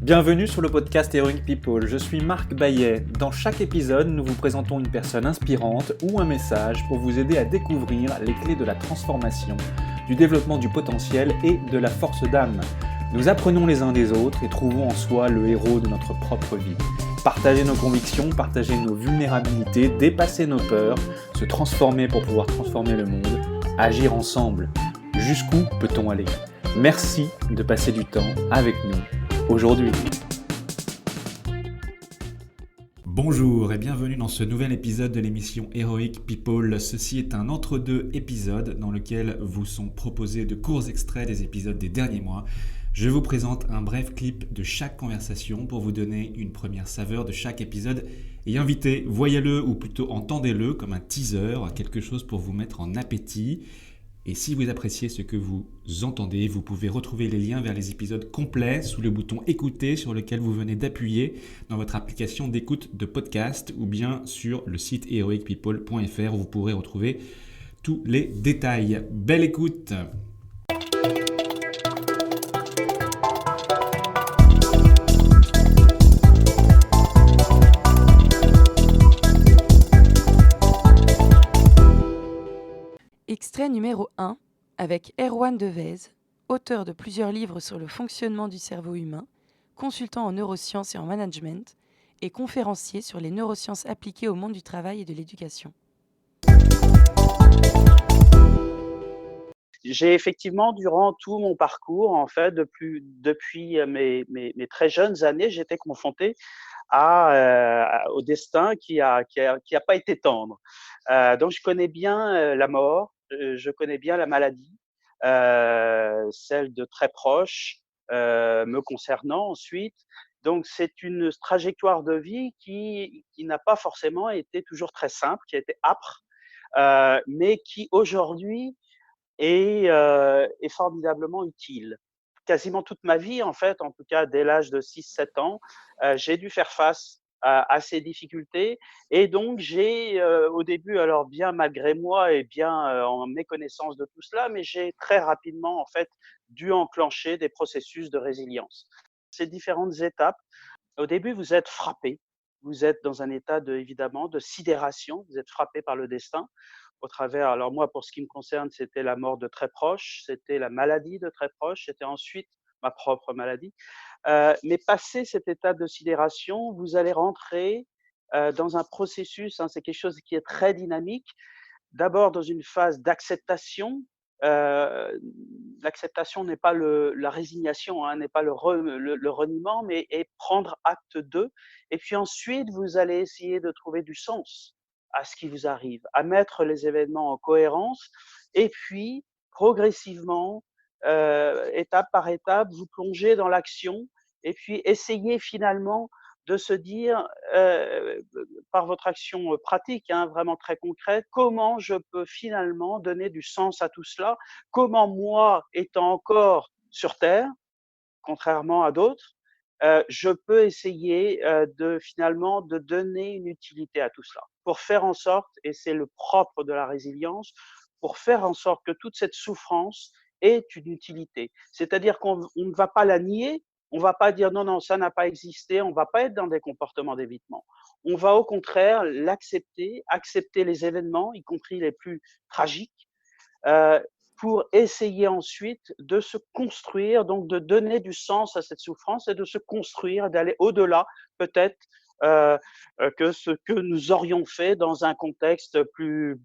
Bienvenue sur le podcast Heroic People, je suis Marc Baillet. Dans chaque épisode, nous vous présentons une personne inspirante ou un message pour vous aider à découvrir les clés de la transformation, du développement du potentiel et de la force d'âme. Nous apprenons les uns des autres et trouvons en soi le héros de notre propre vie. Partager nos convictions, partager nos vulnérabilités, dépasser nos peurs, se transformer pour pouvoir transformer le monde, agir ensemble. Jusqu'où peut-on aller ? Merci de passer du temps avec nous aujourd'hui. Bonjour et bienvenue dans ce nouvel épisode de l'émission Heroic People. Ceci est un entre-deux épisode dans lequel vous sont proposés de courts extraits des épisodes des derniers mois. Je vous présente un bref clip de chaque conversation pour vous donner une première saveur de chaque épisode et inviter, voyez-le ou plutôt entendez-le comme un teaser, quelque chose pour vous mettre en appétit. Et si vous appréciez ce que vous entendez, vous pouvez retrouver les liens vers les épisodes complets sous le bouton écouter sur lequel vous venez d'appuyer dans votre application d'écoute de podcast ou bien sur le site heroicpeople.fr où vous pourrez retrouver tous les détails. Belle écoute! Extrait numéro 1 avec Erwan Devez, auteur de plusieurs livres sur le fonctionnement du cerveau humain, consultant en neurosciences et en management, et conférencier sur les neurosciences appliquées au monde du travail et de l'éducation. J'ai effectivement, durant tout mon parcours, en fait, depuis mes très jeunes années, j'étais confronté au destin qui a pas été tendre. Donc, je connais bien la mort, je connais bien la maladie, celle de très proches, me concernant ensuite. Donc, c'est une trajectoire de vie qui n'a pas forcément été toujours très simple, qui a été âpre, mais qui aujourd'hui est formidablement utile. Quasiment toute ma vie, en fait, en tout cas dès l'âge de 6-7 ans, j'ai dû faire face à ces difficultés et donc j'ai, au début, alors bien malgré moi et bien, en méconnaissance de tout cela, mais j'ai très rapidement, en fait, dû enclencher des processus de résilience. Ces différentes étapes, au début, vous êtes frappé, vous êtes dans un état évidemment de sidération, vous êtes frappé par le destin au travers, alors moi, pour ce qui me concerne, c'était la mort de très proches, c'était la maladie de très proches, c'était ensuite ma propre maladie. Mais passé cette étape de sidération, vous allez rentrer dans un processus, c'est quelque chose qui est très dynamique. D'abord dans une phase d'acceptation. L'acceptation n'est pas la résignation, n'est pas le reniement, mais est prendre acte d'eux. Et puis ensuite, vous allez essayer de trouver du sens à ce qui vous arrive, à mettre les événements en cohérence et puis progressivement, étape par étape, vous plongez dans l'action et puis essayez finalement de se dire, par votre action pratique, vraiment très concrète, comment je peux finalement donner du sens à tout cela? Comment moi, étant encore sur terre, contrairement à d'autres, je peux essayer de donner une utilité à tout cela. Pour faire en sorte, et c'est le propre de la résilience, pour faire en sorte que toute cette souffrance ait une utilité. C'est-à-dire qu'on ne va pas la nier, on ne va pas dire non, non, ça n'a pas existé, on ne va pas être dans des comportements d'évitement. On va au contraire l'accepter, accepter les événements, y compris les plus tragiques, euh, pour essayer ensuite de se construire, donc de donner du sens à cette souffrance et de se construire, d'aller au-delà peut-être que ce que nous aurions fait dans un contexte plus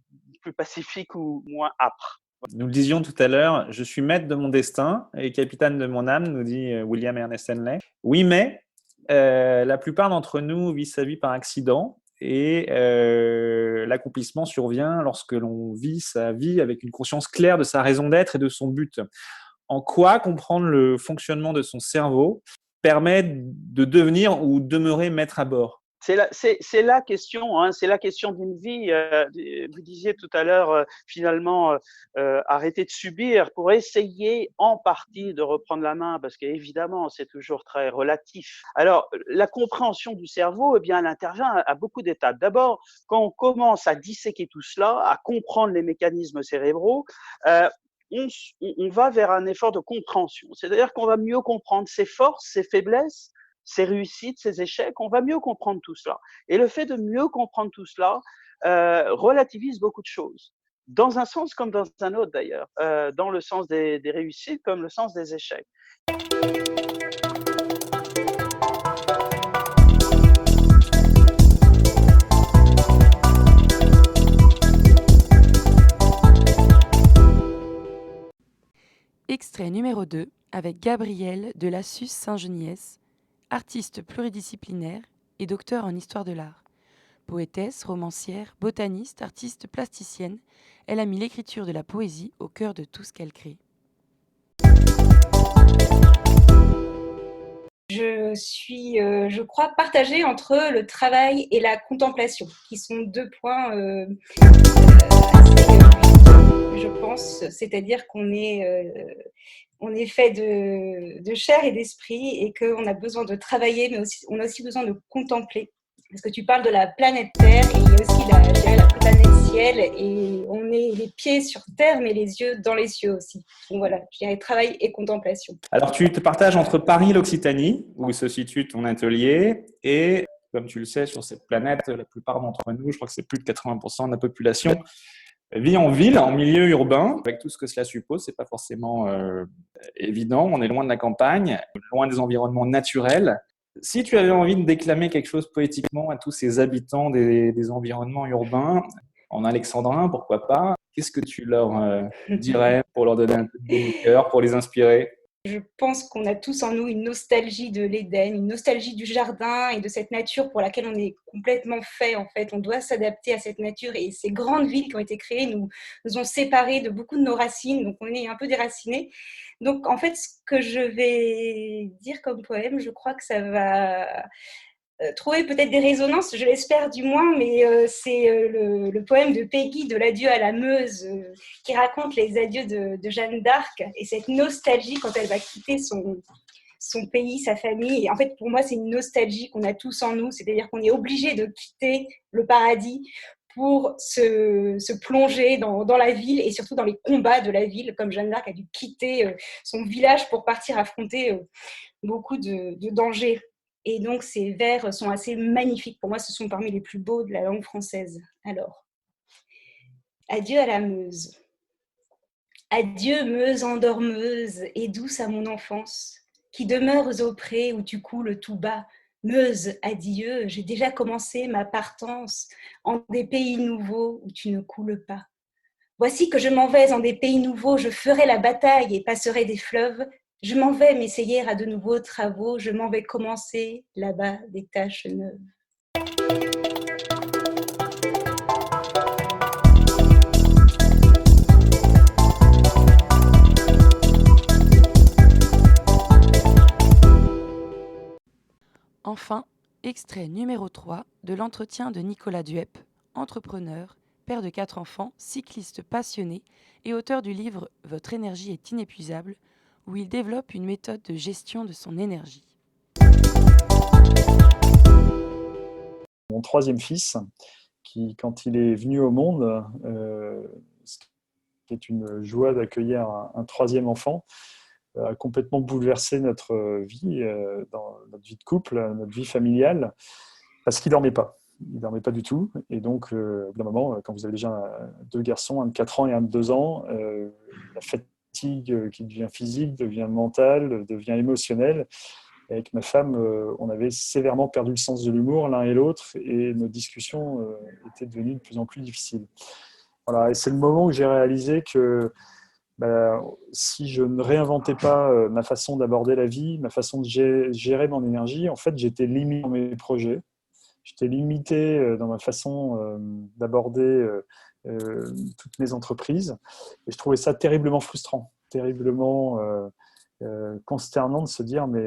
pacifique ou moins âpre. Nous le disions tout à l'heure, je suis maître de mon destin et capitaine de mon âme, nous dit William Ernest Henley. Oui, mais la plupart d'entre nous vivent sa vie par accident et l'accomplissement survient lorsque l'on vit sa vie avec une conscience claire de sa raison d'être et de son but. En quoi comprendre le fonctionnement de son cerveau permet de devenir ou demeurer maître à bord ? C'est la question, c'est la question d'une vie. Vous disiez tout à l'heure, finalement, arrêter de subir pour essayer en partie de reprendre la main, parce qu'évidemment, c'est toujours très relatif. Alors, la compréhension du cerveau, eh bien, elle intervient à beaucoup d'étapes. D'abord, quand on commence à disséquer tout cela, à comprendre les mécanismes cérébraux, on va vers un effort de compréhension. C'est-à-dire qu'on va mieux comprendre ses forces, ses faiblesses, ses réussites, ses échecs, on va mieux comprendre tout cela. Et le fait de mieux comprendre tout cela relativise beaucoup de choses, dans un sens comme dans un autre d'ailleurs, dans le sens des réussites comme le sens des échecs. Extrait numéro 2 avec Gabrielle de Lassus Saint-Geniès, artiste pluridisciplinaire et docteur en histoire de l'art. Poétesse, romancière, botaniste, artiste plasticienne, elle a mis l'écriture de la poésie au cœur de tout ce qu'elle crée. Je crois, partagée entre le travail et la contemplation, qui sont deux points assez, je pense, c'est-à-dire qu'on est fait de chair et d'esprit et qu'on a besoin de travailler, mais aussi, on a aussi besoin de contempler. Parce que tu parles de la planète Terre et il y a aussi la planète Ciel et on est les pieds sur Terre mais les yeux dans les cieux aussi. Donc voilà, je dirais travail et contemplation. Alors tu te partages entre Paris et l'Occitanie, où se situe ton atelier, et comme tu le sais, sur cette planète, la plupart d'entre nous, je crois que c'est plus de 80% de la population, vit en ville, en milieu urbain, avec tout ce que cela suppose. C'est pas forcément évident. On est loin de la campagne, loin des environnements naturels. Si tu avais envie de déclamer quelque chose poétiquement à tous ces habitants des environnements urbains, en alexandrin, pourquoi pas, qu'est-ce que tu leur dirais pour leur donner un peu de baume au cœur, pour les inspirer ? Je pense qu'on a tous en nous une nostalgie de l'Éden, une nostalgie du jardin et de cette nature pour laquelle on est complètement fait en fait. On doit s'adapter à cette nature et ces grandes villes qui ont été créées nous ont séparés de beaucoup de nos racines, donc on est un peu déracinés. Donc en fait, ce que je vais dire comme poème, je crois que ça va trouver peut-être des résonances, je l'espère du moins, mais c'est le poème de Peggy de l'adieu à la Meuse qui raconte les adieux de Jeanne d'Arc et cette nostalgie quand elle va quitter son pays, sa famille. Et en fait, pour moi, c'est une nostalgie qu'on a tous en nous, c'est-à-dire qu'on est obligé de quitter le paradis pour se plonger dans la ville et surtout dans les combats de la ville, comme Jeanne d'Arc a dû quitter son village pour partir affronter beaucoup de dangers. Et donc, ces vers sont assez magnifiques. Pour moi, ce sont parmi les plus beaux de la langue française. Alors, adieu à la Meuse. Adieu, Meuse endormeuse et douce à mon enfance, qui demeures au pré où tu coules tout bas. Meuse, adieu, j'ai déjà commencé ma partance en des pays nouveaux où tu ne coules pas. Voici que je m'en vais en des pays nouveaux, je ferai la bataille et passerai des fleuves. Je m'en vais m'essayer à de nouveaux travaux, je m'en vais commencer là-bas des tâches neuves. Enfin, extrait numéro 3 de l'entretien de Nicolas Duep, entrepreneur, père de 4 enfants, cycliste passionné et auteur du livre « Votre énergie est inépuisable » où il développe une méthode de gestion de son énergie. Mon troisième fils, qui, quand il est venu au monde, c'était une joie d'accueillir un troisième enfant, a complètement bouleversé notre vie, dans notre vie de couple, notre vie familiale, parce qu'il ne dormait pas. Il ne dormait pas du tout. Et donc, au bout d'un moment, quand vous avez déjà 2 garçons, un de 4 ans et un de 2 ans, la fatigue qui devient physique, devient mentale, devient émotionnelle. Et avec ma femme, on avait sévèrement perdu le sens de l'humour l'un et l'autre et nos discussions étaient devenues de plus en plus difficiles. Voilà, et c'est le moment où j'ai réalisé que si je ne réinventais pas ma façon d'aborder la vie, ma façon de gérer mon énergie, en fait, j'étais limité dans mes projets. J'étais limité dans ma façon d'aborder toutes mes entreprises. Et je trouvais ça terriblement frustrant, terriblement consternant de se dire mais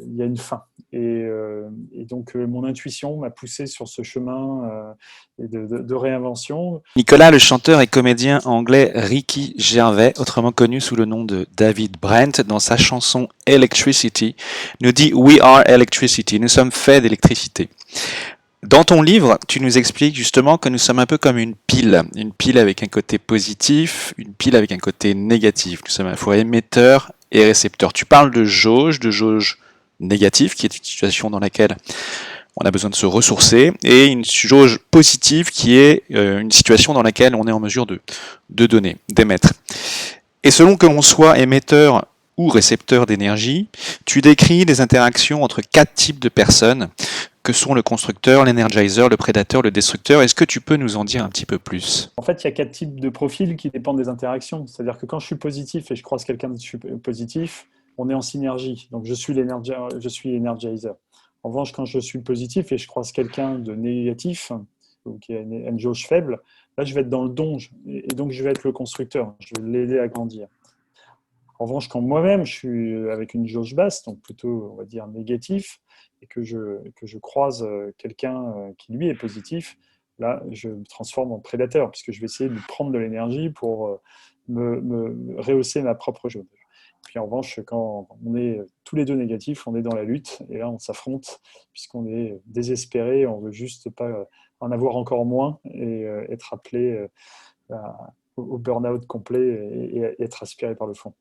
il y a une fin. Et donc mon intuition m'a poussé sur ce chemin de réinvention. Nicolas, le chanteur et comédien anglais Ricky Gervais, autrement connu sous le nom de David Brent, dans sa chanson Electricity, nous dit « We are electricity », nous sommes faits d'électricité. Dans ton livre, tu nous expliques justement que nous sommes un peu comme une pile avec un côté positif, une pile avec un côté négatif. Nous sommes à la fois émetteur et récepteur. Tu parles de jauge négative, qui est une situation dans laquelle on a besoin de se ressourcer, et une jauge positive qui est une situation dans laquelle on est en mesure de donner, d'émettre. Et selon que l'on soit émetteur ou récepteur d'énergie, tu décris des interactions entre 4 types de personnes que sont le constructeur, l'energizer, le prédateur, le destructeur. Est-ce que tu peux nous en dire un petit peu plus ? En fait, il y a 4 types de profils qui dépendent des interactions. C'est-à-dire que quand je suis positif et je croise quelqu'un de positif, on est en synergie. Donc, je suis energizer. En revanche, quand je suis positif et je croise quelqu'un de négatif, ou qui a une jauge faible, là, je vais être dans le don. Et donc, je vais être le constructeur. Je vais l'aider à grandir. En revanche, quand moi-même, je suis avec une jauge basse, donc plutôt, on va dire, négatif, et que je croise quelqu'un qui, lui, est positif, là, je me transforme en prédateur, puisque je vais essayer de prendre de l'énergie pour me rehausser ma propre jauge. Puis en revanche, quand on est tous les deux négatifs, on est dans la lutte, et là, on s'affronte, puisqu'on est désespéré, on veut juste pas en avoir encore moins, et être appelé au burn-out complet et être aspiré par le fond.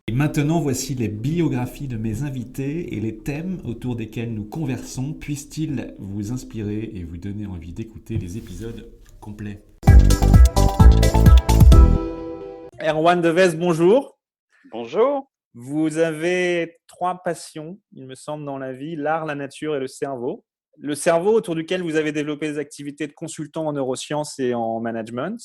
Et maintenant, voici les biographies de mes invités et les thèmes autour desquels nous conversons. Puissent-ils vous inspirer et vous donner envie d'écouter les épisodes complets ? Erwan Devez, bonjour. Bonjour. Vous avez 3 passions, il me semble, dans la vie, l'art, la nature et le cerveau. Le cerveau, autour duquel vous avez développé des activités de consultant en neurosciences et en management.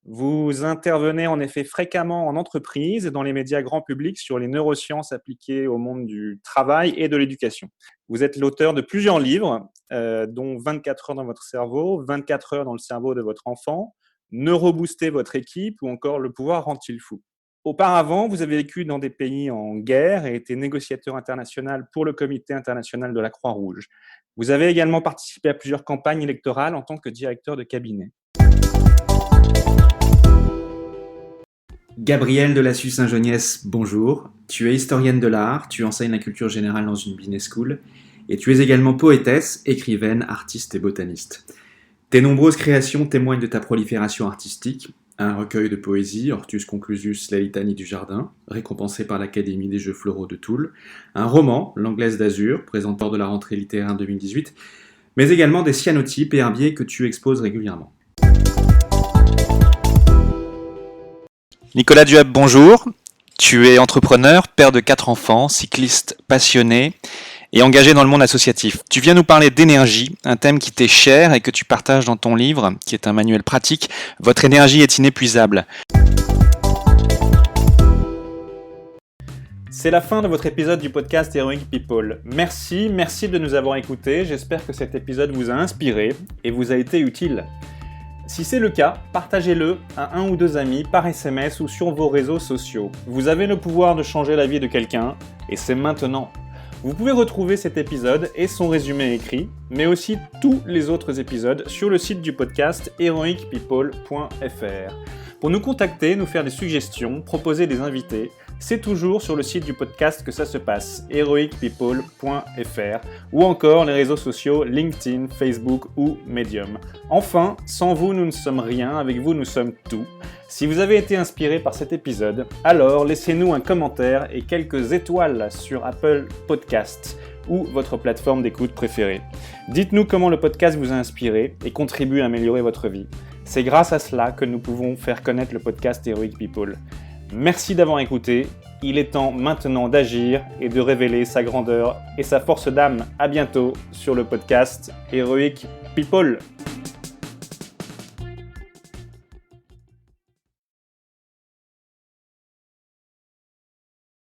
Vous intervenez en effet fréquemment en entreprise et dans les médias grand public sur les neurosciences appliquées au monde du travail et de l'éducation. Vous êtes l'auteur de plusieurs livres, dont 24 heures dans votre cerveau, 24 heures dans le cerveau de votre enfant, Neurobooster votre équipe ou encore Le pouvoir rend-il fou. Auparavant, vous avez vécu dans des pays en guerre et été négociateur international pour le Comité international de la Croix-Rouge. Vous avez également participé à plusieurs campagnes électorales en tant que directeur de cabinet. Gabrielle de la Saint-Geniès, bonjour. Tu es historienne de l'art, tu enseignes la culture générale dans une business school et tu es également poétesse, écrivaine, artiste et botaniste. Tes nombreuses créations témoignent de ta prolifération artistique. Un recueil de poésie, Hortus Conclusus, la litanie du jardin, récompensé par l'Académie des Jeux Floraux de Toul. Un roman, L'Anglaise d'Azur, présenteur de la rentrée littéraire 2018. Mais également des cyanotypes et herbiers que tu exposes régulièrement. Nicolas Duhab, bonjour. Tu es entrepreneur, père de 4 enfants, cycliste passionné et engagé dans le monde associatif. Tu viens nous parler d'énergie, un thème qui t'est cher et que tu partages dans ton livre, qui est un manuel pratique. Votre énergie est inépuisable. C'est la fin de votre épisode du podcast Heroic People. Merci de nous avoir écoutés. J'espère que cet épisode vous a inspiré et vous a été utile. Si c'est le cas, partagez-le à 1 ou 2 amis par SMS ou sur vos réseaux sociaux. Vous avez le pouvoir de changer la vie de quelqu'un et c'est maintenant. Vous pouvez retrouver cet épisode et son résumé écrit, mais aussi tous les autres épisodes sur le site du podcast heroicpeople.fr. Pour nous contacter, nous faire des suggestions, proposer des invités, c'est toujours sur le site du podcast que ça se passe, heroicpeople.fr, ou encore les réseaux sociaux LinkedIn, Facebook ou Medium. Enfin, sans vous, nous ne sommes rien, avec vous, nous sommes tout. Si vous avez été inspiré par cet épisode, alors laissez-nous un commentaire et quelques étoiles sur Apple Podcasts ou votre plateforme d'écoute préférée. Dites-nous comment le podcast vous a inspiré et contribue à améliorer votre vie. C'est grâce à cela que nous pouvons faire connaître le podcast Heroic People. Merci d'avoir écouté, il est temps maintenant d'agir et de révéler sa grandeur et sa force d'âme. À bientôt sur le podcast Heroic People.